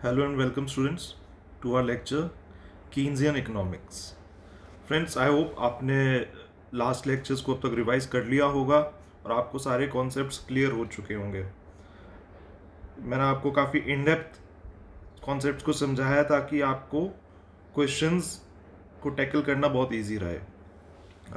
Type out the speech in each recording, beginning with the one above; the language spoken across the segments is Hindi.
Hello and welcome students to our lecture Keynesian Economics. Friends, I hope आपने लास्ट लेक्चर्स को अब तक रिवाइज कर लिया होगा और आपको सारे कॉन्सेप्ट्स क्लियर हो चुके होंगे। मैंने आपको काफ़ी इन डेप्थ कॉन्सेप्ट्स को समझाया ताकि आपको क्वेश्चंस को टैकल करना बहुत इजी रहे।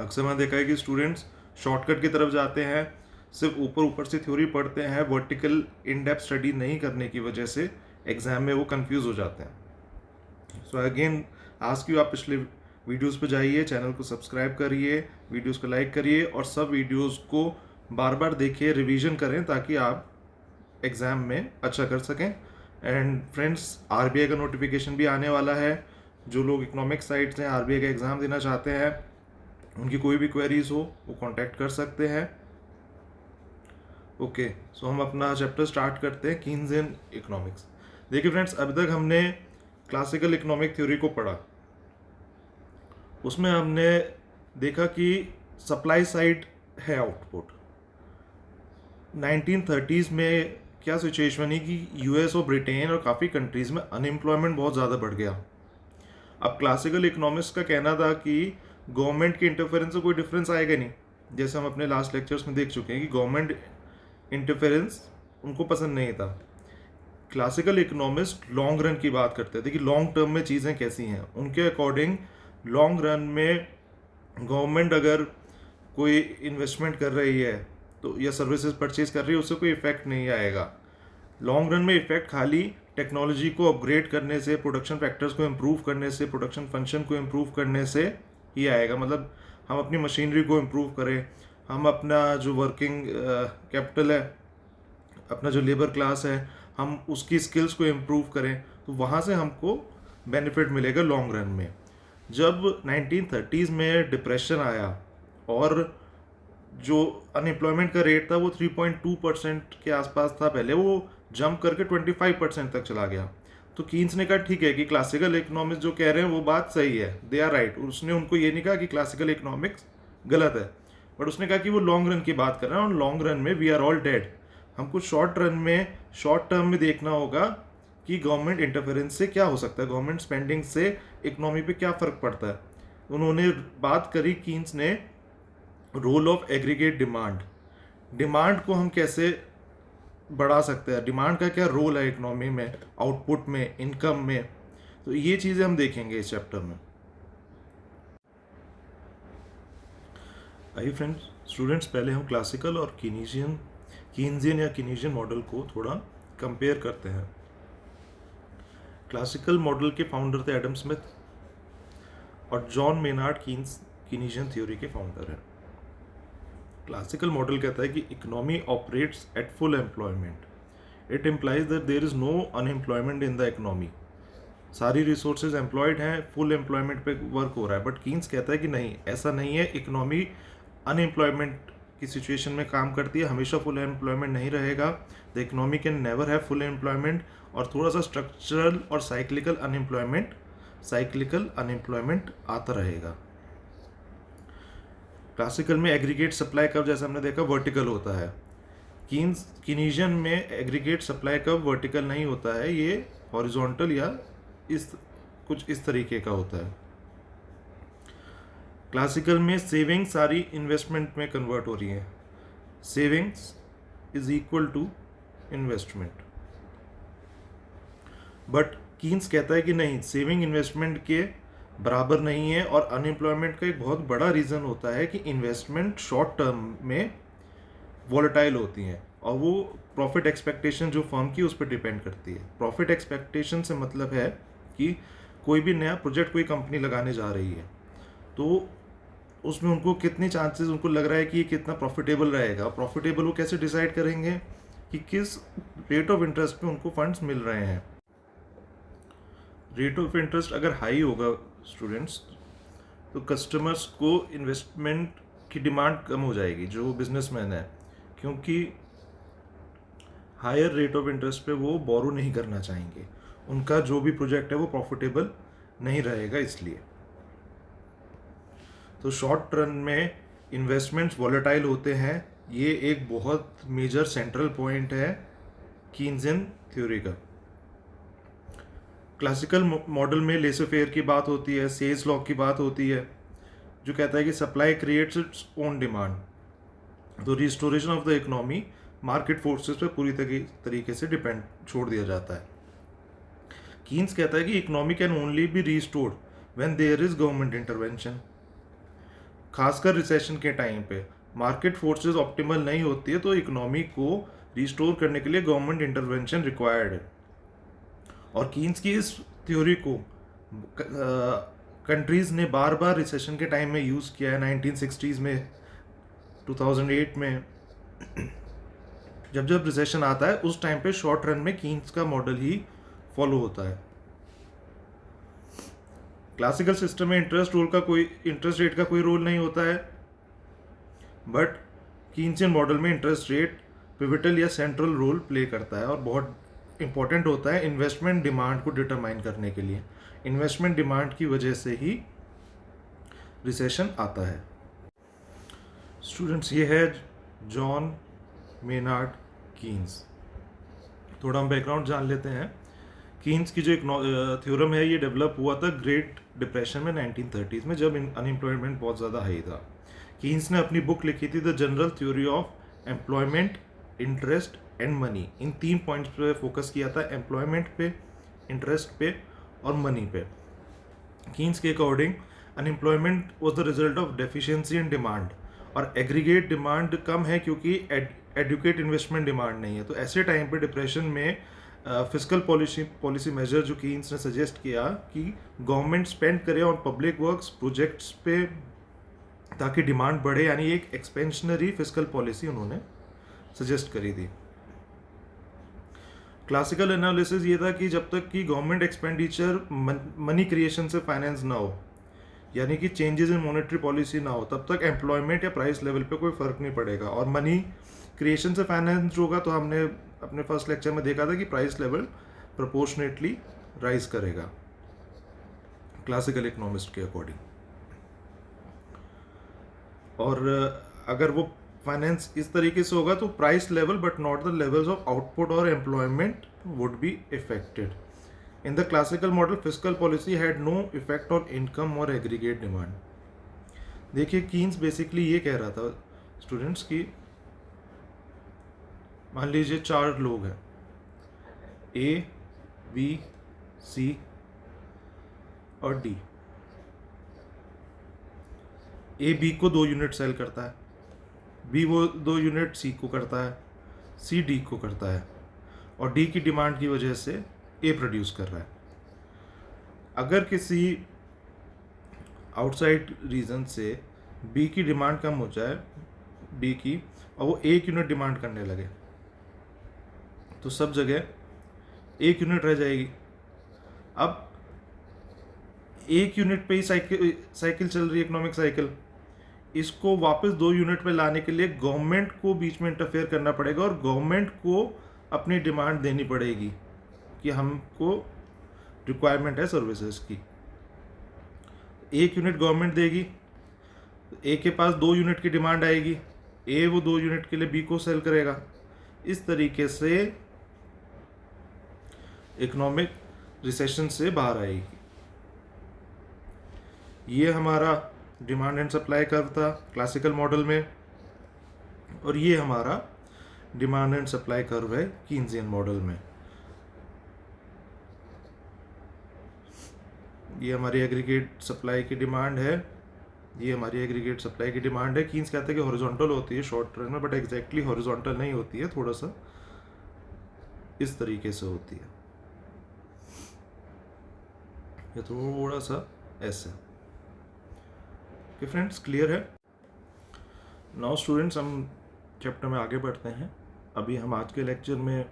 अक्सर मैंने देखा है कि स्टूडेंट्स शॉर्टकट की तरफ जाते हैं, सिर्फ ऊपर ऊपर से थ्योरी पढ़ते हैं, वर्टिकल इन डेप्थ स्टडी नहीं करने की वजह से एग्जाम में वो कंफ्यूज हो जाते हैं। सो अगेन आस्क यू, आप पिछले वीडियोस पे जाइए, चैनल को सब्सक्राइब करिए, वीडियोस को लाइक करिए और सब वीडियोस को बार बार देखिए, रिवीजन करें ताकि आप एग्ज़ाम में अच्छा कर सकें। एंड फ्रेंड्स, आरबीआई का नोटिफिकेशन भी आने वाला है। जो लोग इकोनॉमिक साइड से आरबीआई का एग्ज़ाम देना चाहते हैं, उनकी कोई भी क्वेरीज हो वो कांटेक्ट कर सकते हैं। ओके, सो हम अपना चैप्टर स्टार्ट करते हैं, कीन्सियन इकोनॉमिक्स। देखिए फ्रेंड्स, अभी तक हमने क्लासिकल इकोनॉमिक थ्योरी को पढ़ा। उसमें हमने देखा कि सप्लाई साइड है आउटपुट। 1930s में क्या सिचुएशन बनी कि यूएस और ब्रिटेन और काफ़ी कंट्रीज़ में अनएम्प्लॉयमेंट बहुत ज़्यादा बढ़ गया। अब क्लासिकल इकोनॉमिक्स का कहना था कि गवर्नमेंट के इंटरफेरेंस से कोई डिफरेंस आएगा नहीं, जैसे हम अपने लास्ट लेक्चर्स में देख चुके हैं कि गवर्नमेंट इंटरफेरेंस उनको पसंद नहीं था। क्लासिकल इकोनॉमिस्ट लॉन्ग रन की बात करते थे कि लॉन्ग टर्म में चीज़ें कैसी हैं। उनके अकॉर्डिंग लॉन्ग रन में गवर्नमेंट अगर कोई इन्वेस्टमेंट कर रही है तो या सर्विसेज परचेज कर रही है, उससे कोई इफेक्ट नहीं आएगा। लॉन्ग रन में इफेक्ट खाली टेक्नोलॉजी को अपग्रेड करने से, प्रोडक्शन फैक्टर्स को इम्प्रूव करने से, प्रोडक्शन फंक्शन को इम्प्रूव करने से ही आएगा। मतलब हम अपनी मशीनरी को इम्प्रूव करें, हम अपना जो वर्किंग कैपिटल है, अपना जो लेबर क्लास है, हम उसकी स्किल्स को इम्प्रूव करें, तो वहाँ से हमको बेनिफिट मिलेगा लॉन्ग रन में। जब 1930s में डिप्रेशन आया और जो अनएम्प्लॉयमेंट का रेट था वो 3.2% के आसपास था, पहले वो जंप करके 25% तक चला गया। तो कीन्स ने कहा ठीक है कि क्लासिकल इकोनॉमिक्स जो कह रहे हैं वो बात सही है, दे आर राइट। उसने उनको ये नहीं कहा कि क्लासिकल इकोनॉमिक्स गलत है, बट उसने कहा कि वो लॉन्ग रन की बात कर रहे हैं और लॉन्ग रन में वी आर ऑल डेड। हमको शॉर्ट रन में, शॉर्ट टर्म में देखना होगा कि गवर्नमेंट इंटरफेरेंस से क्या हो सकता है, गवर्नमेंट स्पेंडिंग से इकोनॉमी पे क्या फ़र्क पड़ता है। उन्होंने बात करी कीन्स ने role of aggregate demand. Demand को हम कैसे बढ़ा सकते हैं, डिमांड का क्या रोल है इकोनॉमी में, आउटपुट में, इनकम में, तो ये चीज़ें हम देखेंगे इस चैप्टर में। आइए फ्रेंड्स, स्टूडेंट्स, पहले हम क्लासिकल और कीन्सियन या कीनेशियन मॉडल को थोड़ा कंपेयर करते हैं। क्लासिकल मॉडल के फाउंडर थे एडम स्मिथ और जॉन मेनार्ड कीनेशियन थ्योरी के फाउंडर हैं। क्लासिकल मॉडल कहता है कि economy operates at full employment. It implies that there is no unemployment in the economy. सारी रिसोर्सेज एम्प्लॉयड हैं, फुल एम्प्लॉयमेंट पे वर्क हो रहा है। बट कीन्स कहता है कि नहीं, ऐसा नहीं है। इकोनॉमी अनएम्प्लॉयमेंट की सिचुएशन में काम करती है, हमेशा फुल एम्प्लॉयमेंट नहीं रहेगा। The economy can never have full employment, और थोड़ा सा स्ट्रक्चरल और साइक्लिकल अनएम्प्लॉयमेंट आता रहेगा। क्लासिकल में एग्रीगेट सप्लाई कर्व, जैसा हमने देखा, वर्टिकल होता है। कीनेशियन में एग्रीगेट सप्लाई कर्व वर्टिकल नहीं होता है, ये हॉरिजॉन्टल या कुछ इस तरीके का होता है। क्लासिकल में सेविंग सारी इन्वेस्टमेंट में कन्वर्ट हो रही है। Savings is equal to investment. But Keynes कहता है कि नहीं, सेविंग इन्वेस्टमेंट के बराबर नहीं है, और अनएम्प्लॉयमेंट का एक बहुत बड़ा रीज़न होता है कि इन्वेस्टमेंट शॉर्ट टर्म में वॉलेटाइल होती हैं और वो प्रॉफिट एक्सपेक्टेशन जो फर्म की उस पर डिपेंड करती है। प्रॉफिट एक्सपेक्टेशन से मतलब है कि कोई भी नया प्रोजेक्ट कोई कंपनी लगाने जा रही है तो उसमें उनको कितने चांसेस उनको लग रहा है कि ये कितना प्रॉफिटेबल रहेगा। प्रॉफिटेबल वो कैसे डिसाइड करेंगे कि किस रेट ऑफ इंटरेस्ट पे उनको फंड्स मिल रहे हैं। रेट ऑफ इंटरेस्ट अगर हाई होगा स्टूडेंट्स, तो कस्टमर्स को इन्वेस्टमेंट की डिमांड कम हो जाएगी, जो बिजनेसमैन है, क्योंकि हायर रेट ऑफ इंटरेस्ट पे वो बोरो नहीं करना चाहेंगे। उनका जो भी प्रोजेक्ट है वो प्रॉफिटेबल नहीं रहेगा इसलिए। तो शॉर्ट रन में इन्वेस्टमेंट्स वॉलेटाइल होते हैं। ये एक बहुत मेजर सेंट्रल पॉइंट है कीन्सियन थ्योरी का। क्लासिकल मॉडल में लेसे फेयर की बात होती है, सेल्स लॉ की बात होती है, जो कहता है कि supply creates its own demand. तो restoration of the economy market forces पे पूरी तरीके से डिपेंड छोड़ दिया जाता है। कीन्स कहता है कि economy can only be restored when there is government intervention. खासकर रिसेशन के टाइम पे मार्केट फोर्सेस ऑप्टिमल नहीं होती है तो इकोनॉमी को रिस्टोर करने के लिए गवर्नमेंट इंटरवेंशन रिक्वायर्ड है। और कीन्स की इस थ्योरी को कंट्रीज ने बार बार रिसेशन के टाइम में यूज़ किया है। 1960s में, 2008 में जब जब रिसेशन आता है उस टाइम पे शॉर्ट रन में कीन्स का मॉडल ही फॉलो होता है। क्लासिकल सिस्टम में इंटरेस्ट रेट का कोई रोल नहीं होता है, बट कीन्सियन मॉडल में इंटरेस्ट रेट पिवटल या सेंट्रल रोल प्ले करता है और बहुत इंपॉर्टेंट होता है इन्वेस्टमेंट डिमांड को डिटरमाइन करने के लिए। इन्वेस्टमेंट डिमांड की वजह से ही रिसेशन आता है। स्टूडेंट्स, ये है जॉन मेनार्ड कीन्स। थोड़ा हम बैकग्राउंड जान लेते हैं। कीन्स की जो एक थ्योरम है ये डेवलप हुआ था ग्रेट डिप्रेशन में 1930s में, जब अनएम्प्लॉयमेंट बहुत ज़्यादा हाई था। कीन्स ने अपनी बुक लिखी थी the general theory of employment, interest and money. In 3 points पे फोकस किया था, एम्प्लॉयमेंट पे, इंटरेस्ट पे और मनी पे। कीन्स के according unemployment was the result of deficiency in demand, और एग्रीगेट डिमांड कम है क्योंकि एडुकेट इन्वेस्टमेंट डिमांड नहीं है। तो ऐसे टाइम पे डिप्रेशन में फिस्कल पॉलिसी मेजर जो कीन्स ने सजेस्ट किया कि गवर्नमेंट स्पेंड करे ऑन पब्लिक वर्क्स प्रोजेक्ट्स पे ताकि डिमांड बढ़े, यानी एक एक्सपेंशनरी फिस्कल पॉलिसी उन्होंने सजेस्ट करी थी। क्लासिकल एनालिसिस ये था कि जब तक कि गवर्नमेंट एक्सपेंडिचर मनी क्रिएशन से फाइनेंस ना हो, यानी कि चेंजेस इन मॉनेटरी पॉलिसी ना हो, तब तक एम्प्लॉयमेंट या प्राइस लेवल पे कोई फर्क नहीं पड़ेगा। और मनी क्रिएशन से फाइनेंस होगा तो हमने अपने फर्स्ट लेक्चर में देखा था कि प्राइस लेवल प्रोपोर्शनेटली राइज करेगा क्लासिकल इकोनॉमिस्ट के अकॉर्डिंग। और अगर वो फाइनेंस इस तरीके से होगा तो price level but not the levels of output और employment would be affected. In the classical model fiscal policy had no effect on income और एग्रीगेट डिमांड। देखिए, कीन्स बेसिकली ये कह रहा था स्टूडेंट्स की, मान लीजिए 4 लोग हैं, ए, बी, सी और डी। ए बी को 2 यूनिट सेल करता है, बी वो 2 यूनिट सी को करता है, सी डी को करता है, और डी की डिमांड की वजह से ए प्रोड्यूस कर रहा है। अगर किसी आउटसाइड रीजन से बी की डिमांड कम हो जाए, डी की, और वो 1 यूनिट डिमांड करने लगे, तो सब जगह 1 यूनिट रह जाएगी। अब 1 यूनिट पे ही साइकिल चल रही है, इकोनॉमिक साइकिल। इसको वापस 2 यूनिट पे लाने के लिए गवर्नमेंट को बीच में इंटरफेयर करना पड़ेगा और गवर्नमेंट को अपनी डिमांड देनी पड़ेगी कि हमको रिक्वायरमेंट है सर्विसेज की। 1 यूनिट गवर्नमेंट देगी, ए के पास 2 यूनिट की डिमांड आएगी, ए वो 2 यूनिट के लिए बी को सेल करेगा। इस तरीके से इकोनॉमिक रिसेशन से बाहर आएगी। ये हमारा डिमांड एंड सप्लाई कर्व था क्लासिकल मॉडल में, और ये हमारा डिमांड एंड सप्लाई कर्व है कीन्सियन मॉडल में। ये हमारी एग्रीगेट सप्लाई की डिमांड है, ये हमारी एग्रीगेट सप्लाई की डिमांड है। कीन्स कहते हैं कि हॉरिजॉन्टल होती है शॉर्ट रन में, बट एग्जैक्टली हॉरिजॉन्टल नहीं होती है, थोड़ा सा इस तरीके से होती है, ये थोड़ा सा ऐसे। ओके फ्रेंड्स, क्लियर है? नाउ स्टूडेंट्स, हम चैप्टर में आगे बढ़ते हैं। अभी हम आज के लेक्चर में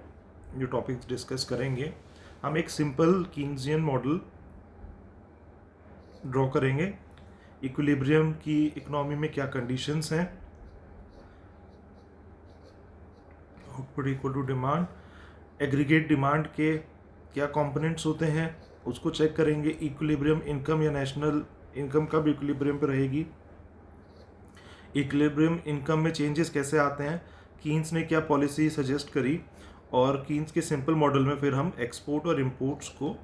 जो टॉपिक्स डिस्कस करेंगे, हम एक सिंपल कीन्सियन मॉडल ड्रॉ करेंगे। इक्विलिब्रियम की इकोनॉमी में क्या कंडीशंस हैं, output equal to demand, aggregate demand के क्या कंपोनेंट्स होते हैं उसको चेक करेंगे। इक्विलिब्रियम इनकम या नेशनल इनकम कब इक्विलिब्रियम पे रहेगी, इक्विलिब्रियम इनकम में चेंजेस कैसे आते हैं, कीन्स ने क्या पॉलिसी सजेस्ट करी, और कीन्स के सिंपल मॉडल में फिर हम एक्सपोर्ट और इम्पोर्ट्स को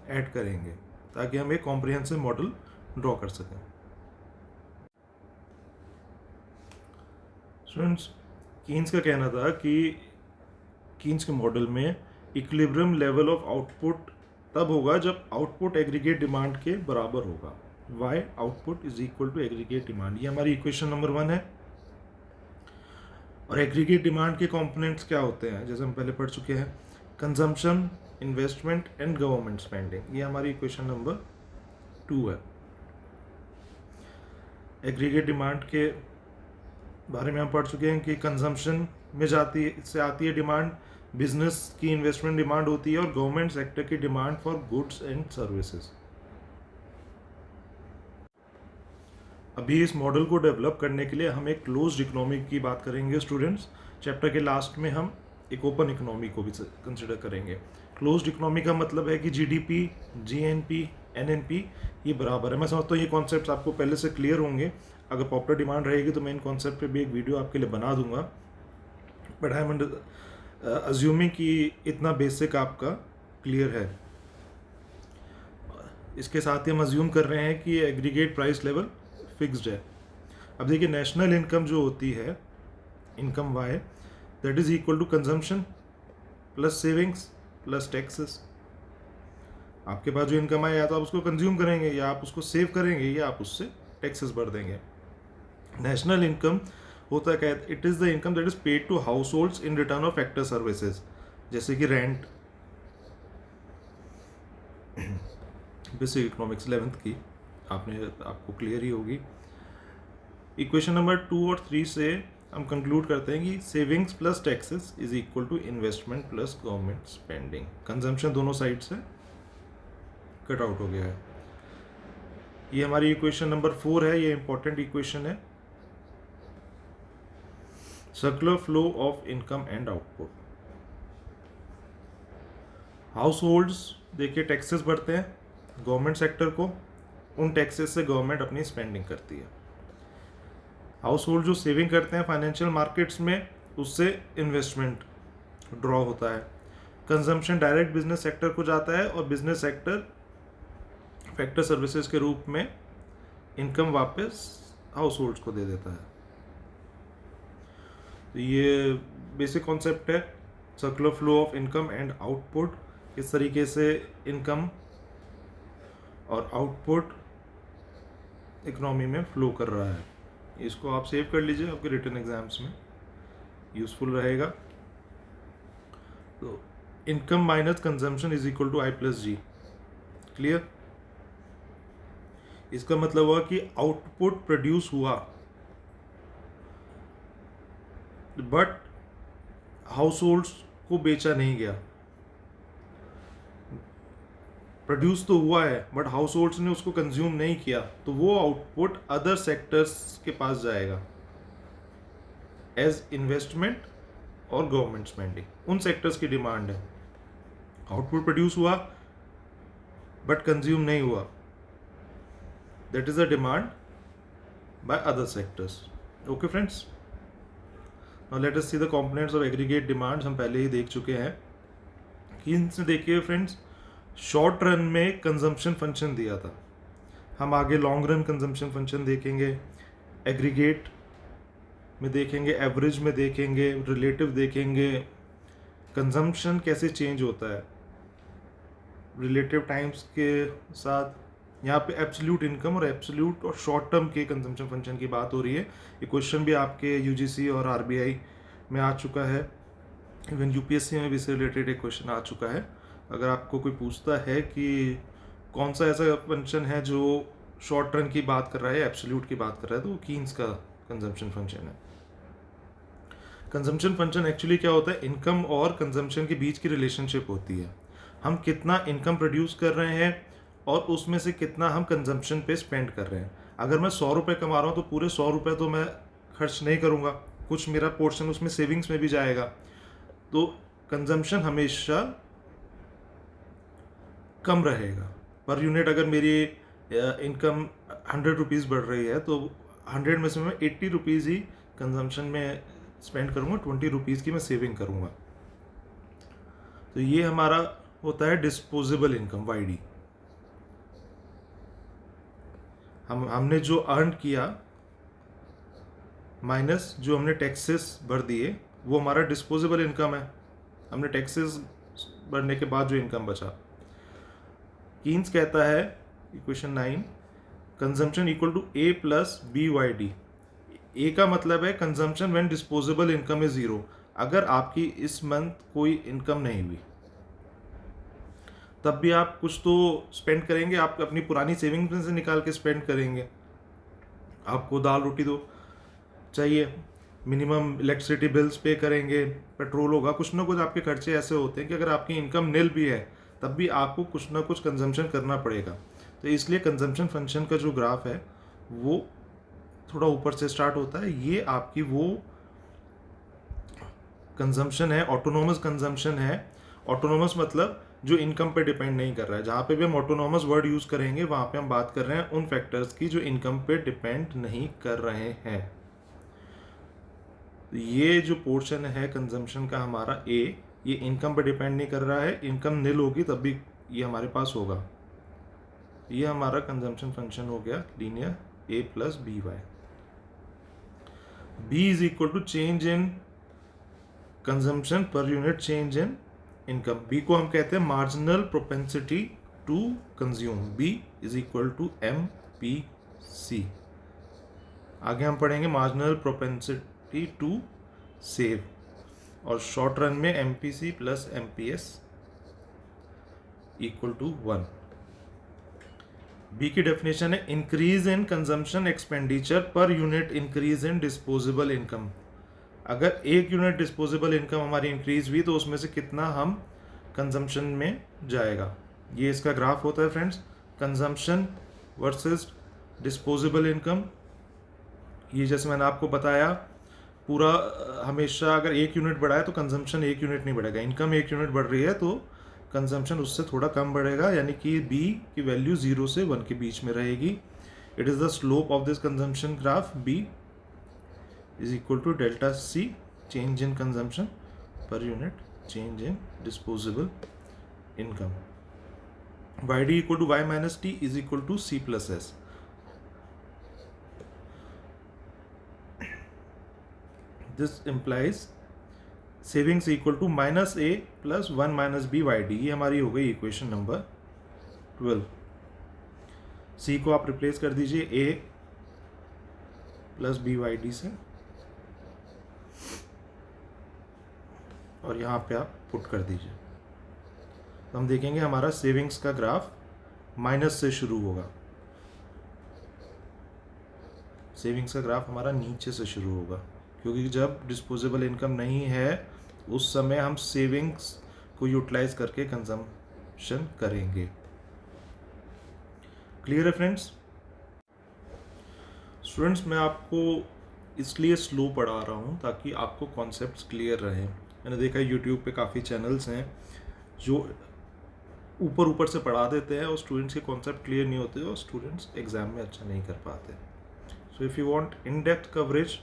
ऐड करेंगे ताकि हम एक कॉम्प्रिहेंसिव मॉडल ड्रॉ कर सकें। स्टूडेंट्स, कीन्स का कहना था कि कीन्स के मॉडल में इक्विलिब्रियम लेवल ऑफ आउटपुट तब होगा जब आउटपुट एग्रीगेट डिमांड के बराबर होगा। Y output is equal to aggregate demand, ये हमारी इक्वेशन नंबर 1 है। और एग्रीगेट डिमांड के कंपोनेंट्स क्या होते हैं, जैसे हम पहले पढ़ चुके हैं, consumption, investment and government spending, ये हमारी इक्वेशन नंबर 2 है। एग्रीगेट डिमांड के बारे में हम पढ़ चुके हैं कि कंजम्पशन में आती है डिमांड, बिजनेस की इन्वेस्टमेंट डिमांड होती है और गवर्नमेंट सेक्टर की demand for goods and services. अभी इस मॉडल को डेवलप करने के लिए हम एक क्लोज्ड इकोनॉमी की बात करेंगे स्टूडेंट्स। चैप्टर के लास्ट में हम एक ओपन इकोनॉमी को भी कंसिडर करेंगे। क्लोज्ड इकोनॉमी का मतलब है कि जीडीपी, जीएनपी, एनएनपी ये बराबर है। मैं समझता हूँ ये कॉन्सेप्ट्स आपको पहले से क्लियर होंगे। अगर पॉपुलर डिमांड रहेगी तो मैं इन कॉन्सेप्ट पे भी एक वीडियो आपके लिए बना दूंगा, बट आई एम अज्यूमिंग कि इतना बेसिक आपका क्लियर है। इसके साथ ही हम अज्यूम कर रहे हैं कि एग्रीगेट प्राइस लेवल फिक्स्ड है। अब देखिए, नेशनल इनकम जो होती है, income Y, that is equal to consumption plus savings plus taxes. आपके पास जो इनकम आए या तो आप उसको कंज्यूम करेंगे, या आप उसको सेव करेंगे, या आप उससे टैक्सेस भर देंगे। नेशनल इनकम होता है क्या, it is the income that is paid to households in return of factor services, जैसे कि रेंट। बेसिक इकोनॉमिक्स 11th की आपको क्लियर ही होगी। इक्वेशन नंबर 2 और 3 से हम कंक्लूड करते हैं कि savings plus taxes is equal to investment plus government spending. Consumption दोनों साइड से कट आउट हो गया है। ये हमारी इक्वेशन नंबर 4 है, ये इंपॉर्टेंट इक्वेशन है। Circular flow of income and output. House holds देखिए टैक्सेस भरते हैं गवर्नमेंट सेक्टर को, उन टैक्सेस से गवर्नमेंट अपनी स्पेंडिंग करती है। हाउस होल्ड जो सेविंग करते हैं फाइनेंशियल मार्केट्स में, उससे इन्वेस्टमेंट ड्रॉ होता है। कंजम्पशन डायरेक्ट बिजनेस सेक्टर को जाता है और बिजनेस सेक्टर फैक्टर सर्विसेज के रूप में इनकम वापस हाउस होल्ड्स को दे देता है। तो ये बेसिक कॉन्सेप्ट है, circular flow of income and output. किस तरीके से इनकम और आउटपुट इकोनॉमी में फ्लो कर रहा है, इसको आप सेव कर लीजिए, आपके रिटन एग्जाम्स में यूजफुल रहेगा। तो income minus consumption is equal to I plus G. Clear? इसका मतलब हुआ कि आउटपुट प्रोड्यूस हुआ बट हाउस होल्ड्स को बेचा नहीं गया। प्रोड्यूस तो हुआ है बट हाउस होल्ड्स ने उसको कंज्यूम नहीं किया, तो वो आउटपुट अदर सेक्टर्स के पास जाएगा एज इन्वेस्टमेंट और गवर्नमेंट स्पेंडिंग। उन सेक्टर्स की डिमांड है। आउटपुट प्रोड्यूस हुआ बट कंज्यूम नहीं हुआ, that is the demand by other sectors. Okay friends, now let us see the components of aggregate demands. हम पहले ही देख चुके हैं कि इनसे देखिए फ्रेंड्स, शॉर्ट रन में कंजम्पशन फंक्शन दिया था, हम आगे लॉन्ग रन कंजम्पशन फंक्शन देखेंगे, एग्रीगेट में देखेंगे, एवरेज में देखेंगे, रिलेटिव देखेंगे, कंजम्पशन कैसे चेंज होता है रिलेटिव टाइम्स के साथ। यहाँ पे एब्सोल्यूट इनकम और एब्सोल्यूट और शॉर्ट टर्म के कंजम्पशन फंक्शन की बात हो रही है। ये क्वेश्चन भी आपके यूजीसी और आरबीआई में आ चुका है, इवन यूपीएससी में भी इससे रिलेटेड एक क्वेश्चन आ चुका है। अगर आपको कोई पूछता है कि कौन सा ऐसा फंक्शन है जो शॉर्ट रन की बात कर रहा है, एब्सोल्यूट की बात कर रहा है, तो वो कीन्स का कंजम्पशन फंक्शन है। कंजम्पशन फंक्शन एक्चुअली क्या होता है, इनकम और कंजम्पशन के बीच की रिलेशनशिप होती है। हम कितना इनकम प्रोड्यूस कर रहे हैं और उसमें से कितना हम कंजम्पशन पे स्पेंड कर रहे हैं। अगर मैं 100 रुपये कमा रहा हूँ तो पूरे 100 रुपये तो मैं खर्च नहीं करूँगा, कुछ मेरा पोर्शन उसमें सेविंग्स में भी जाएगा। तो कंजम्पशन हमेशा कम रहेगा पर यूनिट। अगर मेरी इनकम 100 रुपीज़ बढ़ रही है तो 100 में से मैं 80 रुपीज़ ही कंजम्पशन में स्पेंड करूँगा, 20 रुपीज़ की मैं सेविंग करूँगा। तो ये हमारा होता है डिस्पोजेबल इनकम, वाईडी। हमने जो अर्न किया माइनस जो हमने टैक्सेस भर दिए, वो हमारा डिस्पोजेबल इनकम है। हमने टैक्सेस भरने के बाद जो इनकम बचा। कीन्स कहता है equation 9, consumption equal to A plus B Y D. A का मतलब है consumption when disposable income is zero, अगर आपकी इस मंथ कोई इनकम नहीं हुई तब भी आप कुछ तो स्पेंड करेंगे, आप अपनी पुरानी सेविंग्स में से निकाल के स्पेंड करेंगे। आपको दाल रोटी तो चाहिए, मिनिमम इलेक्ट्रिसिटी बिल्स पे करेंगे, पेट्रोल होगा, कुछ ना कुछ आपके खर्चे ऐसे होते हैं कि अगर आपकी इनकम निल भी है तब भी आपको कुछ ना कुछ कंजम्पशन करना पड़ेगा। तो इसलिए कंजम्पशन फंक्शन का जो ग्राफ है वो थोड़ा ऊपर से स्टार्ट होता है। ये आपकी वो कंजम्पशन है, ऑटोनोमस कंजम्पशन है। ऑटोनोमस मतलब जो इनकम पे डिपेंड नहीं कर रहा है। जहाँ पे भी हम ऑटोनोमस वर्ड यूज़ करेंगे वहाँ पे हम बात कर रहे हैं उन फैक्टर्स की जो इनकम पे डिपेंड नहीं कर रहे हैं। ये जो पोर्शन है कंजम्पशन का हमारा ए, ये इनकम पे डिपेंड नहीं कर रहा है। इनकम निल होगी तब भी ये हमारे पास होगा। ये हमारा कंजम्पशन फंक्शन हो गया linear A plus B Y. B is equal to change in consumption per unit change in income. B को हम कहते हैं marginal propensity to consume. B is equal to M P C. आगे हम पढ़ेंगे मार्जिनल प्रोपेंसिटी टू सेव, और शॉर्ट रन में M P C plus M P S equal to 1। B की डेफिनेशन है increase in consumption expenditure per unit increase in disposable income. अगर 1 यूनिट डिस्पोजेबल इनकम हमारी इंक्रीज हुई तो उसमें से कितना हम कंजम्पशन में जाएगा। ये इसका ग्राफ होता है friends, consumption versus disposable income. ये जैसे मैंने आपको बताया पूरा हमेशा अगर 1 यूनिट बढ़ा है तो कंजम्पशन 1 यूनिट नहीं बढ़ेगा। इनकम 1 यूनिट बढ़ रही है तो कंजम्पशन उससे थोड़ा कम बढ़ेगा, यानी कि बी की वैल्यू 0 से 1 के बीच में रहेगी। It is the slope of this consumption graph. B is equal to delta C, change in consumption per unit change in disposable income. YD equal to Y minus T is equal to C plus S. This implies savings equal to minus A plus 1 minus B YD। ये हमारी हो गई इक्वेशन नंबर 12। C को आप रिप्लेस कर दीजिए A प्लस B YD से, और यहाँ पे आप पुट कर दीजिए। तो हम देखेंगे हमारा सेविंग्स का ग्राफ माइनस से शुरू होगा। सेविंग्स का ग्राफ हमारा नीचे से शुरू होगा, क्योंकि जब डिस्पोजेबल इनकम नहीं है उस समय हम सेविंग्स को यूटिलाइज करके कंजम्पशन करेंगे। क्लियर है फ्रेंड्स? स्टूडेंट्स, मैं आपको इसलिए स्लो पढ़ा रहा हूँ ताकि आपको कॉन्सेप्ट्स क्लियर रहें। मैंने देखा यूट्यूब पे काफ़ी चैनल्स हैं जो ऊपर ऊपर से पढ़ा देते हैं और स्टूडेंट्स के कॉन्सेप्ट क्लियर नहीं होते और स्टूडेंट्स एग्जाम में अच्छा नहीं कर पाते। So if you want in depth coverage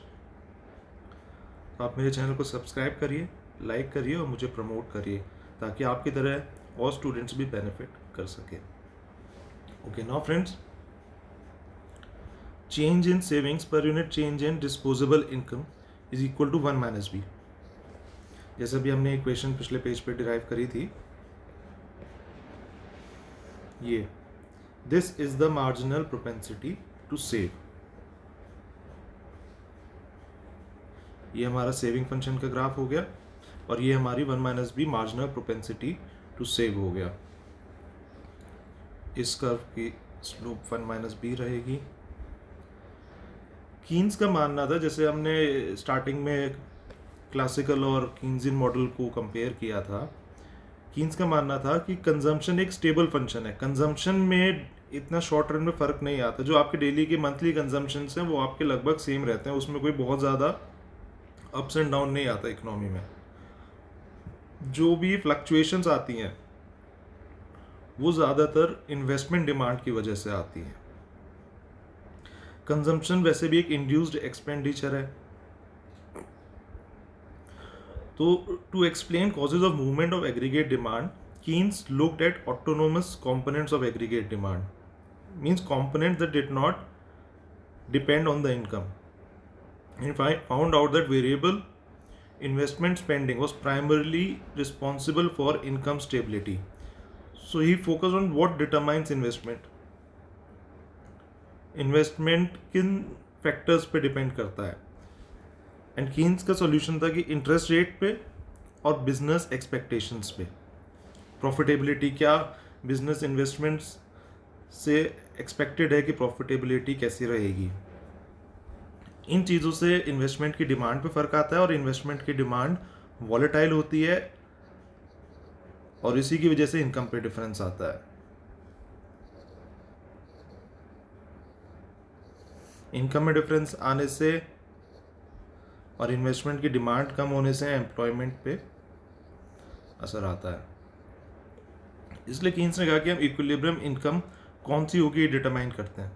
तो आप मेरे चैनल को सब्सक्राइब करिए, लाइक करिए और मुझे प्रमोट करिए ताकि आपकी तरह और स्टूडेंट्स भी बेनिफिट कर सकें। Okay, now friends, change in savings per unit change in disposable income is equal to 1 minus B. जैसे भी हमने इक्वेशन पिछले पेज पे डिराइव करी थी, ये this is the marginal propensity to save. ये हमारा सेविंग फंक्शन का ग्राफ हो गया और ये हमारी 1 minus B marginal propensity to save हो गया। इस कर्व की स्लोप 1 माइनस बी रहेगी। कीन्स का मानना था, जैसे हमने स्टार्टिंग में क्लासिकल और कीन्सियन मॉडल को कंपेयर किया था, कीन्स का मानना था कि कंजम्पशन एक स्टेबल फंक्शन है। कंजम्पशन में इतना शॉर्ट रन में फ़र्क नहीं आता। जो आपके डेली के मंथली कंजम्पशंस हैं वो आपके लगभग सेम रहते हैं, उसमें कोई बहुत ज़्यादा अप्स एंड डाउन नहीं आता इकोनॉमी में। जो भी फ्लक्चुएशंस आती हैं वो ज़्यादातर इन्वेस्टमेंट डिमांड की वजह से आती हैं। कंजम्पशन वैसे भी एक इंड्यूस्ड एक्सपेंडिचर है। तो to explain causes of movement of aggregate demand, Keynes looked at autonomous components of aggregate demand, means components that did not depend on the income. And I found out that variable investment spending was primarily responsible for income stability. So he focused on what determines investment. Investment किन फैक्टर्स पे डिपेंड करता है. एंड कीन्स का सॉल्यूशन था कि इंटरेस्ट रेट पे और बिजनेस एक्सपेक्टेशंस पे. प्रॉफिटेबिलिटी, क्या बिजनेस इन्वेस्टमेंट्स से एक्सपेक्टेड है कि प्रॉफिटेबिलिटी कैसी रहेगी. इन चीज़ों से इन्वेस्टमेंट की डिमांड पे फ़र्क आता है और इन्वेस्टमेंट की डिमांड वॉलेटाइल होती है और इसी की वजह से इनकम पे डिफरेंस आता है. इनकम में डिफरेंस आने से और इन्वेस्टमेंट की डिमांड कम होने से एम्प्लॉयमेंट पे असर आता है. इसलिए कीन्स ने कहा कि हम इक्विलिब्रियम इनकम कौन सी होगी डिटरमाइन करते हैं.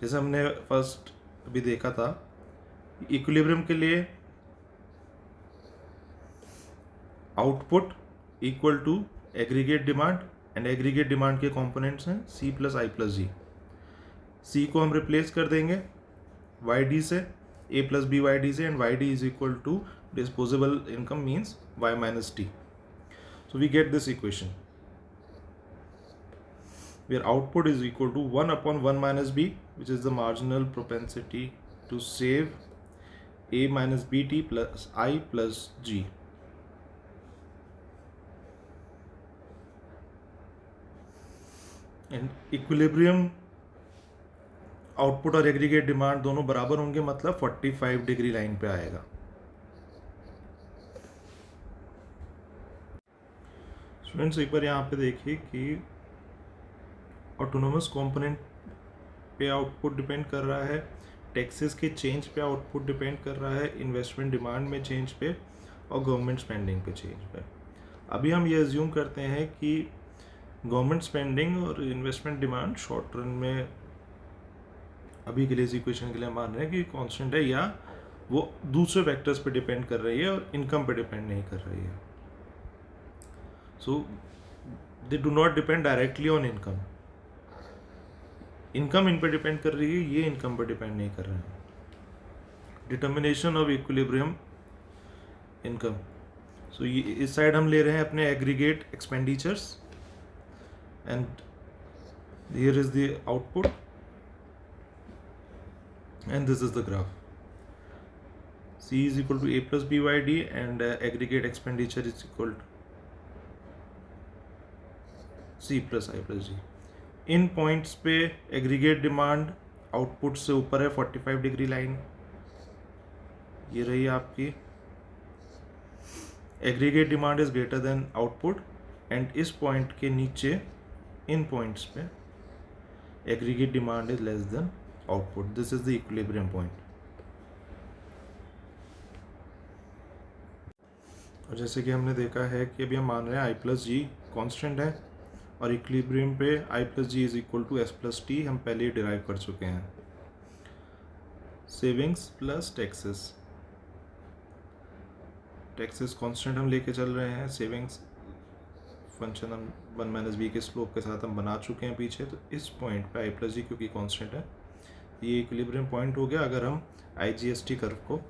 जैसे हमने फर्स्ट अभी देखा था, इक्विलिब्रियम के लिए output equal to aggregate demand, and aggregate demand के कंपोनेंट्स हैं सी प्लस आई प्लस जी. सी को हम रिप्लेस कर देंगे वाई डी से, A plus B Y D से, and Y D is equal to disposable income means Y minus T. So we get this equation where output is equal to 1 upon 1 minus b, which is the marginal propensity to save a minus bt plus I plus g. And equilibrium output और एग्रीगेट डिमांड दोनों बराबर होंगे, मतलब 45 डिग्री लाइन पे आएगा. स्टूडेंट्स एक बार यहाँ पे देखिए कि ऑटोनोमस कंपोनेंट पे आउटपुट डिपेंड कर रहा है, टैक्सेस के चेंज पे आउटपुट डिपेंड कर रहा है, इन्वेस्टमेंट डिमांड में चेंज पे और गवर्नमेंट स्पेंडिंग पे चेंज पे. अभी हम ये अज्यूम करते हैं कि गवर्नमेंट स्पेंडिंग और इन्वेस्टमेंट डिमांड शॉर्ट रन में अभी के लिए इस इक्वेशन के लिए मान रहे हैं कि कांस्टेंट है, या वो दूसरे फैक्टर्स पे डिपेंड कर रही है और इनकम पे डिपेंड नहीं कर रही है. So they do not depend directly on income. Income इन पे डिपेंड कर रही है, ये इनकम पे डिपेंड नहीं कर रहे हैं. Determination of equilibrium income. So ये इस साइड हम ले रहे हैं अपने aggregate expenditures, and here is the output and this is the graph. C is equal to A plus BYD and aggregate expenditure is equal to C plus I plus G. In points पे एग्रीगेट डिमांड आउटपुट से ऊपर है 45 डिग्री लाइन, ये रही आपकी. Aggregate demand is greater then output, and इस पॉइंट के नीचे इन पॉइंट्स पे aggregate demand is less than output. This is the equilibrium point. और जैसे कि हमने देखा है कि अभी हम मान रहे हैं आई प्लस जी कॉन्स्टेंट है और इक्विलिब्रियम पे I plus G is equal to S plus T हम पहले ही डिराइव कर चुके हैं. Savings plus taxes, taxes constant हम लेके चल रहे हैं, सेविंग्स फंक्शन हम 1 माइनस बी के स्लोप के साथ हम बना चुके हैं पीछे. तो इस पॉइंट पे आई प्लस जी क्योंकि कांस्टेंट है, ये इक्विलिब्रियम पॉइंट हो गया अगर हम IGST कर्व को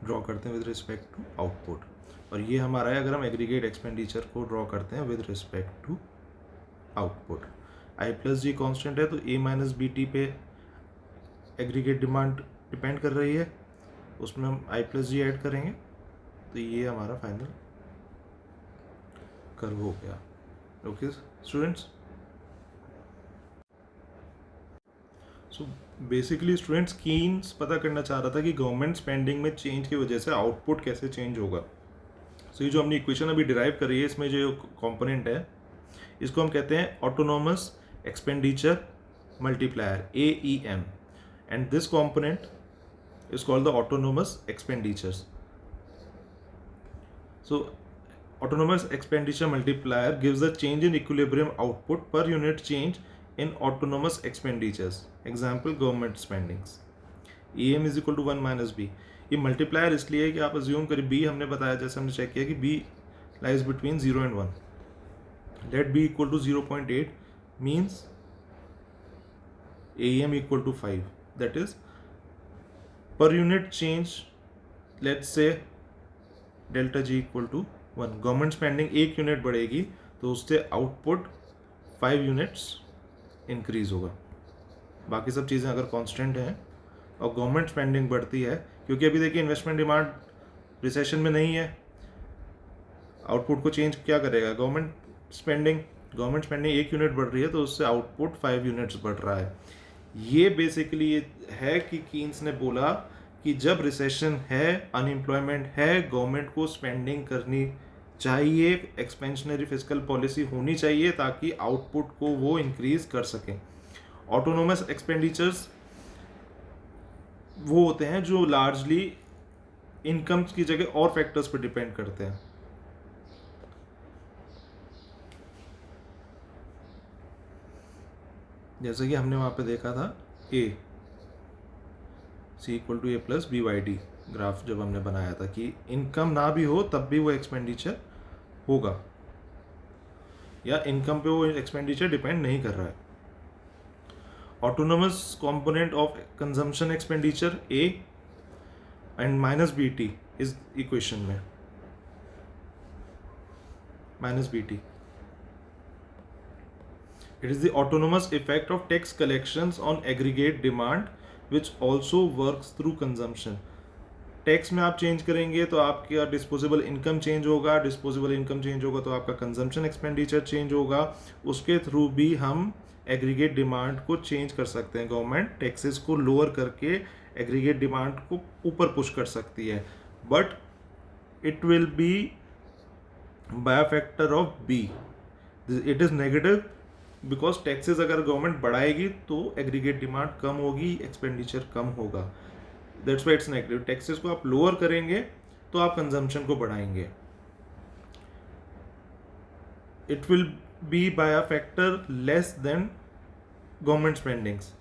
ड्रॉ करते हैं विद रिस्पेक्ट टू आउटपुट. और ये हमारा है अगर हम एग्रीगेट एक्सपेंडिचर को ड्रॉ करते हैं with respect to output. I plus G constant है तो ए माइनस बी टी पे एग्रीगेट डिमांड डिपेंड कर रही है, उसमें हम आई प्लस जी ऐड करेंगे तो ये हमारा फाइनल कर्व हो गया. Okay students, so basically students Keynes पता करना चाह रहा था कि गवर्नमेंट स्पेंडिंग में चेंज की वजह से आउटपुट कैसे चेंज होगा. सो ये जो हमने इक्वेशन अभी डिराइव करी है, इसमें जो कंपोनेंट है इसको हम कहते हैं autonomous expenditure multiplier AEM, and this component is called the autonomous expenditures. So autonomous expenditure multiplier gives the change in equilibrium output per unit change in autonomous expenditures. Example government spendings. EM is equal to 1 minus B. ये मल्टीप्लायर इसलिए है कि आप अज्यूम करें B हमने बताया, जैसे हमने चेक किया कि B lies between 0 and 1. Let B equal to 0.8 means AEM equal to 5, that is per unit change, let's say delta G equal to 1, government spending 1 unit बढ़ेगी तो उससे आउटपुट 5 यूनिट्स इंक्रीज होगा। बाकी सब चीज़ें अगर कांस्टेंट हैं और गवर्नमेंट स्पेंडिंग बढ़ती है, क्योंकि अभी देखिए इन्वेस्टमेंट डिमांड रिसेशन में नहीं है, आउटपुट को चेंज क्या करेगा? गवर्नमेंट स्पेंडिंग 1 यूनिट बढ़ रही है तो उससे आउटपुट 5 यूनिट्स बढ़ रहा है। ये बेसिकली ये है कि कीन्स ने बोला कि जब रिसेशन है, अनएम्प्लॉयमेंट है, गवर्नमेंट को स्पेंडिंग करनी चाहिए, एक्सपेंशनरी फिजिकल पॉलिसी होनी चाहिए ताकि आउटपुट को वो इंक्रीज कर सकें। ऑटोनोमस एक्सपेंडिचर्स वो होते हैं जो लार्जली इनकम्स की जगह और फैक्टर्स पर डिपेंड करते हैं। जैसे कि हमने वहाँ पे देखा था A C equal to A plus BYD graph जब हमने बनाया था कि इनकम ना भी हो तब भी वो एक्सपेंडिचर होगा, या इनकम पे वो एक्सपेंडिचर डिपेंड नहीं कर रहा है। Autonomous component of consumption expenditure A and minus BT इस इक्वेशन में, minus BT it is the autonomous effect of tax collections on aggregate demand which also works through consumption। Tax में आप चेंज करेंगे तो आपका डिस्पोजेबल इनकम चेंज होगा, डिस्पोजेबल इनकम चेंज होगा तो आपका कंजम्पशन एक्सपेंडिचर चेंज होगा, उसके थ्रू भी हम एग्रीगेट डिमांड को चेंज कर सकते हैं। गवर्नमेंट टैक्सेस को लोअर करके एग्रीगेट डिमांड को ऊपर पुश कर सकती है, but it will be by factor of B, it is negative because taxes अगर गवर्नमेंट बढ़ाएगी तो एग्रीगेट डिमांड कम होगी, एक्सपेंडिचर कम होगा, that's why it's negative. Taxes को आप लोअर करेंगे तो आप कंजम्पशन को बढ़ाएंगे, it will be by a factor less than government spendings.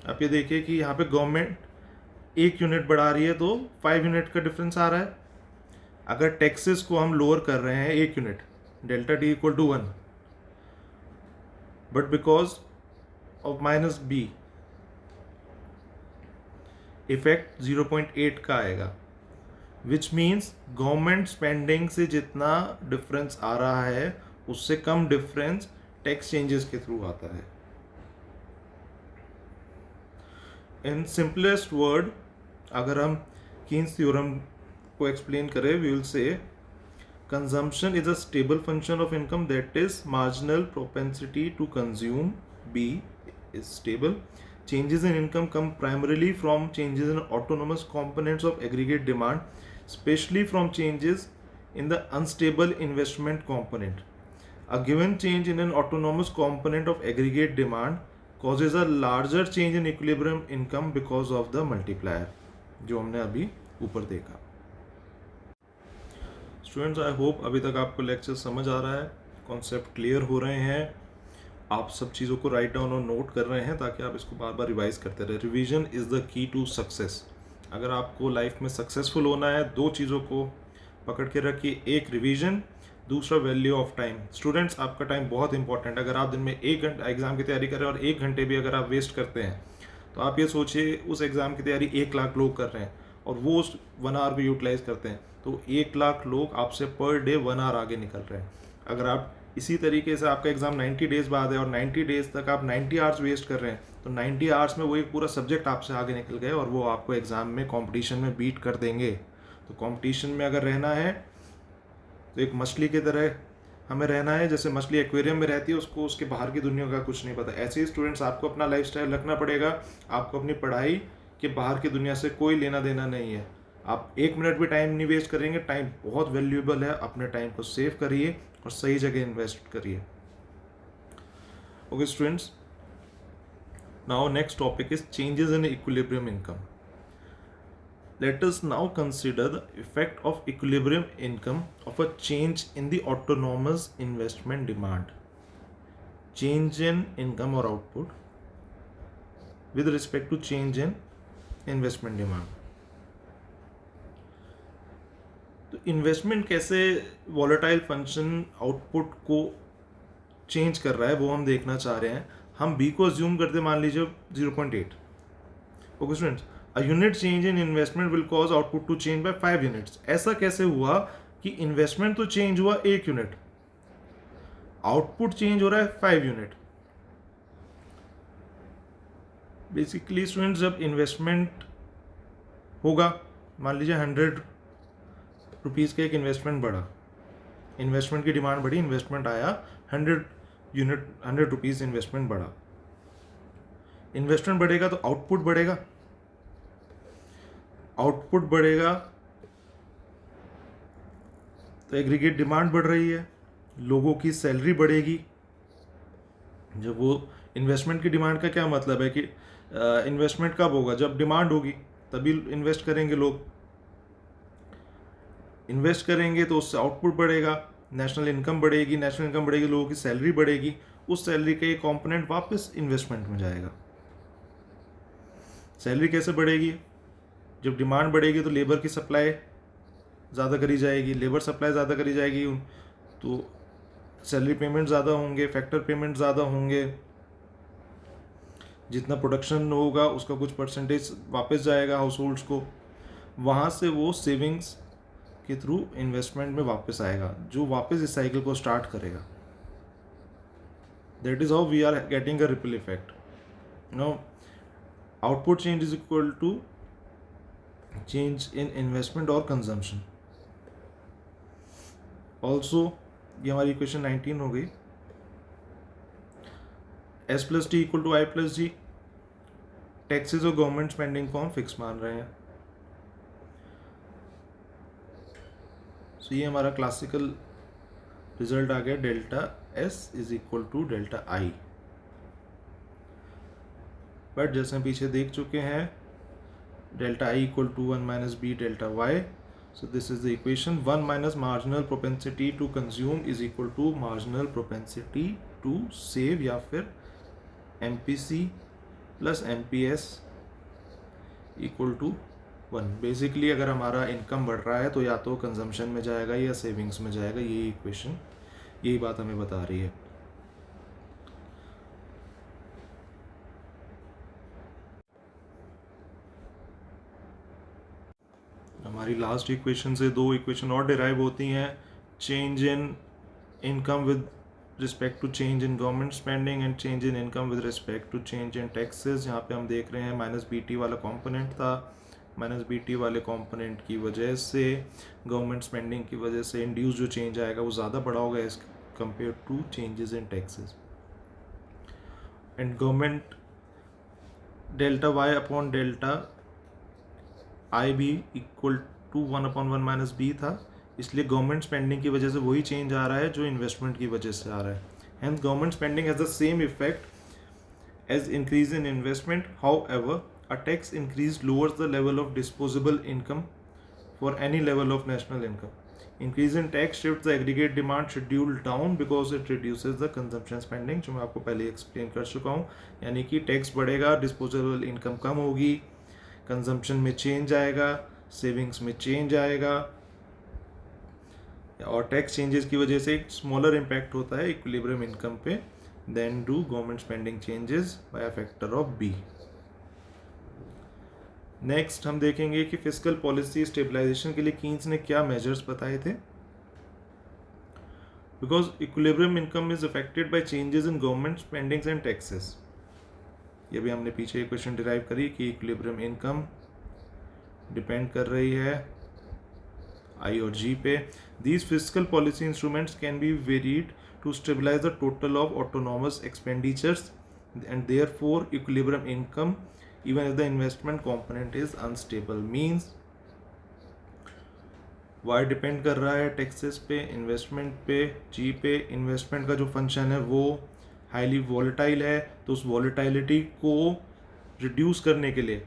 आप ये देखिए कि यहाँ पे गवर्नमेंट 1 यूनिट बढ़ा रही है तो 5 यूनिट का डिफरेंस आ रहा है। अगर टैक्सेस को हम लोअर कर रहे हैं 1 unit, delta T equal to 1, but because of minus B effect 0.8 का आएगा, विच मीन्स गवर्नमेंट स्पेंडिंग से जितना डिफरेंस आ रहा है उससे कम डिफरेंस टैक्स चेंजेस के थ्रू आता है। इन सिंपलेस्ट वर्ड अगर हम कीन्स थ्योरम को एक्सप्लेन करें, we will say consumption is a stable function of income, that is marginal propensity to consume B is stable. Changes in income come primarily from changes in autonomous components of aggregate demand, especially from changes in the unstable investment component. A given change in an autonomous component of aggregate demand causes a larger change in equilibrium income because of the multiplier, जो हमने अभी ऊपर देखा। स्टूडेंट्स, आई होप अभी तक आपको लेक्चर समझ आ रहा है, कॉन्सेप्ट क्लियर हो रहे हैं, आप सब चीज़ों को राइट डाउन और नोट कर रहे हैं ताकि आप इसको बार बार रिवाइज करते रहे। Revision is the key to success. अगर आपको लाइफ में सक्सेसफुल होना है, 2 चीज़ों को पकड़ के रखिए, एक रिवीजन, दूसरा वैल्यू ऑफ टाइम। स्टूडेंट्स, आपका टाइम बहुत इंपॉर्टेंट है। अगर आप दिन में 1 घंटा एग्जाम की तैयारी कर रहे हैं और 1 घंटे भी अगर आप वेस्ट करते हैं तो आप ये सोचिए उस एग्ज़ाम की तैयारी 1 लाख लोग कर रहे हैं और वो उस 1 आवर को यूटिलाइज करते हैं, तो 1 लाख लोग आपसे पर डे 1 आवर आगे निकल रहे हैं। अगर आप इसी तरीके से आपका एग्जाम 90 डेज बाद है और 90 डेज तक आप 90 आवर्स वेस्ट कर रहे हैं तो 90 आवर्स में वो एक पूरा सब्जेक्ट आपसे आगे निकल गए और वो आपको एग्जाम में कंपटीशन में बीट कर देंगे। तो कंपटीशन में अगर रहना है तो एक मछली की तरह हमें रहना है, जैसे मछली एक्वेरियम में रहती है, उसको उसके बाहर की दुनिया का कुछ नहीं पता। ऐसे ही स्टूडेंट्स, आपको अपना लाइफस्टाइल रखना पड़ेगा, आपको अपनी पढ़ाई के बाहर की दुनिया से कोई लेना देना नहीं है। आप 1 मिनट भी टाइम नहीं वेस्ट करेंगे, टाइम बहुत वैल्यूएबल है, अपने टाइम को सेव करिए और सही जगह इन्वेस्ट करिए। Okay students, now next topic is changes in equilibrium income. Let us now consider the effect of equilibrium income of a change in the autonomous investment demand. Change in income or output with respect to change in investment demand. तो इन्वेस्टमेंट कैसे वॉलेटाइल फंक्शन आउटपुट को चेंज कर रहा है वो हम देखना चाह रहे हैं। हम बी को अज्यूम करते मान लीजिए 0.8. Okay students, a unit change in investment will cause output to change by 5 units. ऐसा कैसे हुआ कि इन्वेस्टमेंट तो चेंज हुआ 1 यूनिट, आउटपुट चेंज हो रहा है 5 यूनिट. बेसिकली स्टूडेंट्स, जब इन्वेस्टमेंट होगा, मान लीजिए 100 रुपीज़ का एक इन्वेस्टमेंट बढ़ा, इन्वेस्टमेंट की डिमांड बढ़ी, इन्वेस्टमेंट आया 100 यूनिट, 100 रुपीज़ इन्वेस्टमेंट बढ़ा. इन्वेस्टमेंट बढ़ेगा तो आउटपुट बढ़ेगा, आउटपुट बढ़ेगा तो एग्रीगेट डिमांड बढ़ रही है, लोगों की सैलरी बढ़ेगी. जब वो इन्वेस्टमेंट की डिमांड का क्या मतलब है कि इन्वेस्टमेंट कब होगा, जब डिमांड होगी तभी इन्वेस्ट करेंगे लोग. इन्वेस्ट करेंगे तो उससे आउटपुट बढ़ेगा, नेशनल इनकम बढ़ेगी, नेशनल इनकम बढ़ेगी, लोगों की सैलरी बढ़ेगी, उस सैलरी का एक कंपोनेंट वापस इन्वेस्टमेंट में जाएगा. सैलरी कैसे बढ़ेगी, जब डिमांड बढ़ेगी तो लेबर की सप्लाई ज़्यादा करी जाएगी, लेबर सप्लाई ज़्यादा करी जाएगी तो सैलरी पेमेंट ज़्यादा होंगे, फैक्टर पेमेंट ज़्यादा होंगे, जितना प्रोडक्शन होगा उसका कुछ परसेंटेज वापस जाएगा हाउस होल्ड्स को, वहाँ से वो सेविंग्स के थ्रू इन्वेस्टमेंट में वापस आएगा, जो वापस इस साइकिल को स्टार्ट करेगा. That is how we are getting a ripple effect. No, output change is equal to change in investment और कंजम्पशन. ऑल्सो ये हमारी इक्वेशन 19 हो गई. S plus T equal to I plus G. Taxes और गवर्नमेंट स्पेंडिंग को हम फिक्स मान रहे हैं. तो ये हमारा क्लासिकल रिजल्ट आ गया, delta S is equal to delta I. But जैसे हम पीछे देख चुके हैं, delta I equal to 1 minus B delta Y. So this is the equation. 1 minus marginal propensity to consume is equal to marginal propensity to save, या फिर MPC plus MPS equal to 1. Basically अगर हमारा इनकम बढ़ रहा है तो या तो कंजम्पशन में जाएगा या सेविंग्स में जाएगा. यही इक्वेशन यही बात हमें बता रही है. हमारी लास्ट इक्वेशन से 2 इक्वेशन और डिराइव होती हैं. Change in income with respect to change in government spending and change in income with respect to change in taxes. यहाँ पे हम देख रहे हैं माइनस BT वाला कंपोनेंट था, माइनस BT वाले कंपोनेंट की वजह से, गवर्नमेंट स्पेंडिंग की वजह से इंड्यूस जो चेंज आएगा वो ज़्यादा बड़ा होगा as compare to changes in taxes. And government delta Y upon delta I भी इक्वल टू 1/1 माइनस बी था. इसलिए गवर्नमेंट स्पेंडिंग की वजह से वही चेंज आ रहा है जो इन्वेस्टमेंट की वजह से आ रहा है. Hence government spending has the same effect as increase in investment. However, a tax increase lowers the level of disposable income for any level of national income. Increase in tax shifts the aggregate demand schedule down because it reduces the consumption spending, जो मैं आपको पहले एक्सप्लेन कर चुका हूँ. यानी कि टैक्स बढ़ेगा, डिस्पोजेबल इनकम कम होगी, कंजम्पशन में चेंज आएगा, सेविंग्स में चेंज आएगा, और टैक्स चेंजेस की वजह से एक स्मॉलर इम्पैक्ट होता है इक्विलिब्रियम इनकम पे then do government spending changes by a factor of B. Next हम देखेंगे कि फिस्कल पॉलिसी स्टेबलाइजेशन के लिए कीन्स ने क्या मेजर्स बताए थे. Because equilibrium income is affected by changes in government spendings and taxes. ये भी हमने पीछे क्वेश्चन डिराइव करी कि इक्विलिब्रियम इनकम डिपेंड कर रही है आई और जी पे. These fiscal policy instruments can be varied to stabilise the total of autonomous expenditures and therefore equilibrium income even if the investment component is unstable. means y depend कर रहा है टैक्सेस पे, इन्वेस्टमेंट पे, जी पे. इन्वेस्टमेंट का जो फंक्शन है वो हाईली वॉलेटाइल है, तो उस वॉलेटाइलिटी को रिड्यूस करने के लिए,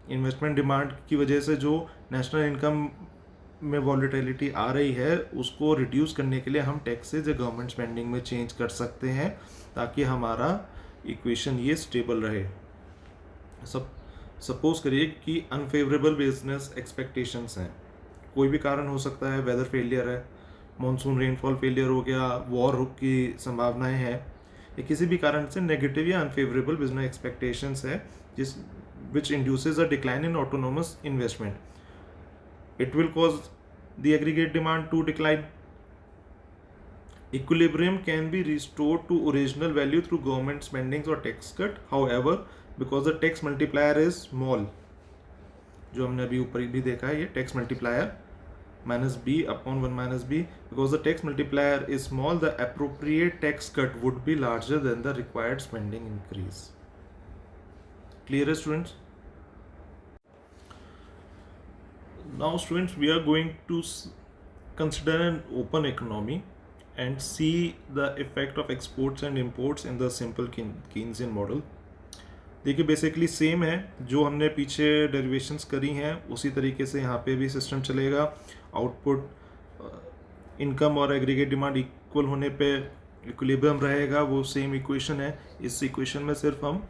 इन्वेस्टमेंट डिमांड की वजह से जो नेशनल इनकम में वॉलेटिलिटी आ रही है उसको रिड्यूस करने के लिए हम टैक्सेस या गवर्नमेंट स्पेंडिंग में चेंज कर सकते हैं ताकि हमारा इक्वेशन ये स्टेबल रहे. सपोज करिए कि अनफेवरेबल बिजनेस एक्सपेक्टेशंस हैं, कोई भी कारण हो सकता है, वेदर फेलियर है, मॉनसून रेनफॉल फेलियर हो गया, वॉर की संभावनाएं हैं, ये किसी भी कारण से नेगेटिव या अनफेवरेबल बिजनेस एक्सपेक्टेशंस है जिस which induces a decline in autonomous investment. It will cause the aggregate demand to decline. Equilibrium can be restored to original value through government spendings or tax cut. However, because the tax multiplier is small, जो हमने अभी ऊपर भी देखा है, ये tax multiplier minus b upon 1 minus b, because the tax multiplier is small, the appropriate tax cut would be larger than the required spending increase. Clear, students? Now, students, we are going to consider an open economy and see the effect of exports and imports in the simple Keynesian model. देखिए बेसिकली सेम है जो हमने पीछे डेरिवेशंस करी हैं, उसी तरीके से यहाँ पे भी सिस्टम चलेगा. आउटपुट इनकम और एग्रीगेट डिमांड इक्वल होने पे इक्विलिब्रियम रहेगा, वो सेम इक्वेशन है. इस इक्वेशन में सिर्फ हम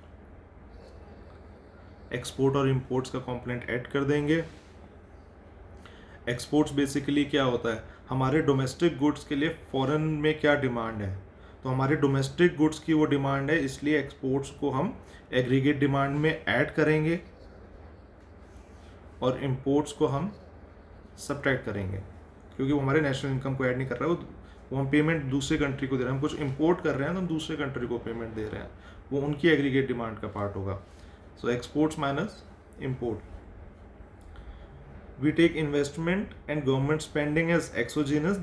एक्सपोर्ट और इंपोर्ट्स का कंपोनेंट ऐड कर देंगे. एक्सपोर्ट्स बेसिकली क्या होता है, हमारे डोमेस्टिक गुड्स के लिए फॉरेन में क्या डिमांड है, तो हमारे डोमेस्टिक गुड्स की वो डिमांड है, इसलिए एक्सपोर्ट्स को हम एग्रीगेट डिमांड में ऐड करेंगे और इंपोर्ट्स को हम सब्ट्रैक्ट करेंगे, क्योंकि वो हमारे नेशनल इनकम को ऐड नहीं कर रहा है, वो हम पेमेंट दूसरे कंट्री को दे रहे हैं. हम कुछ इंपोर्ट कर रहे हैं तो हम दूसरे कंट्री को पेमेंट दे रहे हैं, वो उनकी एग्रीगेट डिमांड का पार्ट होगा. So exports minus import. We take investment and government spending as exogenous,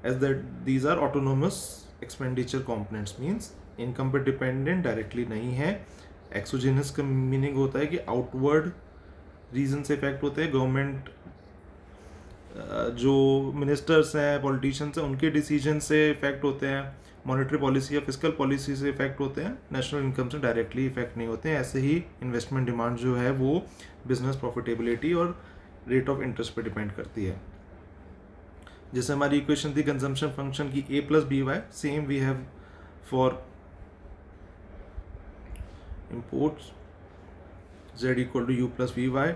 as that these are autonomous expenditure components, means income पे dependent directly नहीं है. exogenous का meaning होता है कि outward reason से effect होते हैं. गवर्नमेंट जो मिनिस्टर्स हैं, पॉलिटिशियंस हैं, उनके डिसीजन से इफेक्ट होते हैं. मॉनेटरी पॉलिसी या फिजिकल पॉलिसी से इफेक्ट होते हैं, नेशनल इनकम से डायरेक्टली इफेक्ट नहीं होते हैं. ऐसे ही इन्वेस्टमेंट डिमांड जो है वो बिजनेस प्रॉफिटेबिलिटी और रेट ऑफ इंटरेस्ट पे डिपेंड करती है. जैसे हमारी इक्वेशन थी कंजम्पशन फंक्शन की a plus B Y, same we have for imports z equal to u plus V Y.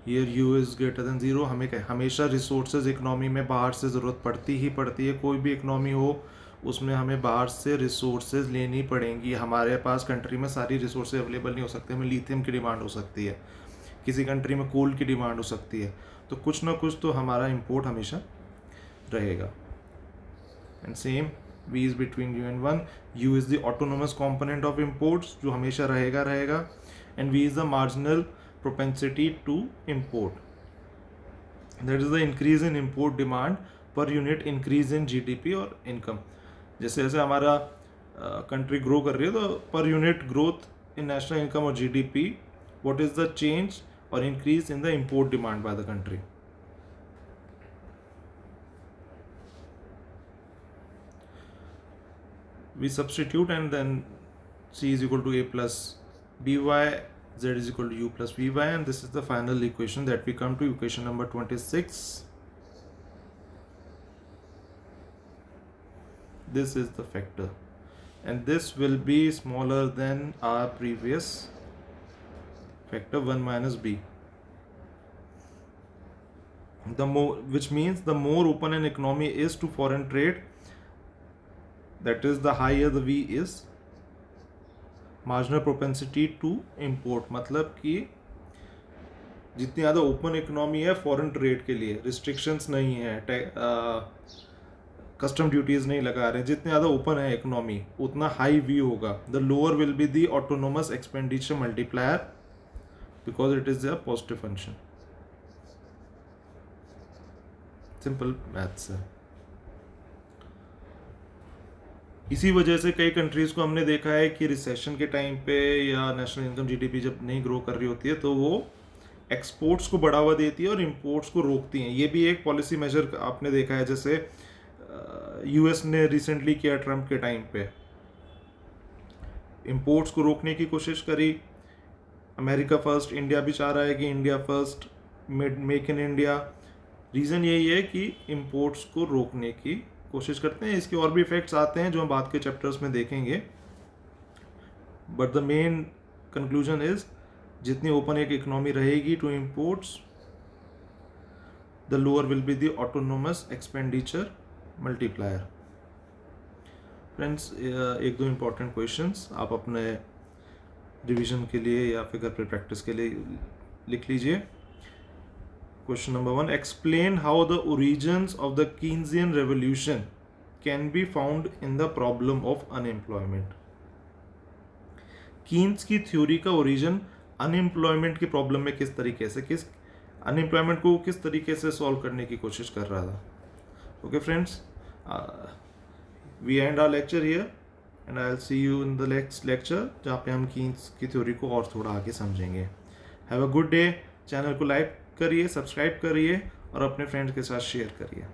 Here u is greater than 0. हमें हमेशा रिसोर्सेज इकोनॉमी में बाहर से ज़रूरत पड़ती ही पड़ती है. कोई भी इकोनॉमी हो उसमें हमें बाहर से रिसोर्सेज लेनी पड़ेंगी. हमारे पास कंट्री में सारी रिसोर्सेज अवेलेबल नहीं हो सकते. हमें लिथियम की डिमांड हो सकती है, किसी कंट्री में कोल की डिमांड हो सकती है, तो कुछ ना कुछ तो हमारा इंपोर्ट हमेशा रहेगा. And same v is between u and 1. u is the autonomous component of imports जो हमेशा रहेगा. And v is the marginal propensity to import, that is the increase in import demand per unit increase in GDP और इनकम. जैसे जैसे हमारा कंट्री ग्रो कर रही है तो per unit growth in national income और GDP, what is the change or increase in the import demand by the country. We substitute and then c is equal to a plus by, z is equal to u plus vy, and this is the final equation that we come to, equation number 26. This is the factor, and this will be smaller than our previous factor 1 minus b. The more, which means the more open an economy is to foreign trade, that is the higher the v is. Marginal propensity to import, मतलब कि जितनी ज़्यादा ओपन इकोनॉमी है फॉरेन ट्रेड के लिए, रिस्ट्रिक्शंस नहीं है, कस्टम ड्यूटीज़ नहीं लगा रहे, जितनी ज़्यादा ओपन है इकोनॉमी उतना हाई वी होगा. The lower will be the autonomous expenditure multiplier, because it is a positive function. Simple maths है. इसी वजह से कई कंट्रीज को हमने देखा है कि रिसेशन के टाइम पे या नेशनल इनकम जीडीपी जब नहीं ग्रो कर रही होती है तो वो एक्सपोर्ट्स को बढ़ावा देती है और इंपोर्ट्स को रोकती हैं. ये भी एक पॉलिसी मेजर आपने देखा है, जैसे यूएस ने रिसेंटली किया ट्रम्प के टाइम पे, इंपोर्ट्स को रोकने की कोशिश करी. अमेरिका फर्स्ट, इंडिया भी चाह रहा है कि India first, make in India. Reason यही है कि इंपोर्ट्स को रोकने की कोशिश करते हैं. इसके और भी इफेक्ट्स आते हैं जो हम बाद के चैप्टर्स में देखेंगे, but the main conclusion is जितनी ओपन एक इकोनॉमी रहेगी to imports, the lower will be the autonomous expenditure multiplier. Friends एक दो इम्पॉर्टेंट क्वेश्चंस आप अपने रिवीजन के लिए या फिर घर पे प्रैक्टिस के लिए लिख लीजिए। Question number 1, explain how the origins of the Keynesian revolution can be found in the problem of unemployment. Keynes की थ्योरी का ओरिजिन अनएम्प्लॉयमेंट की प्रॉब्लम में किस तरीके से, किस अनएम्प्लॉयमेंट को किस तरीके से सॉल्व करने की कोशिश कर रहा था। Okay friends, we end our lecture here and I will see you in the next lecture, जहाँ पे हम कीन्स की थ्योरी को और थोड़ा आगे समझेंगे। Have a good day. Channel को लाइक करिए, सब्सक्राइब करिए और अपने फ्रेंड्स के साथ शेयर करिए।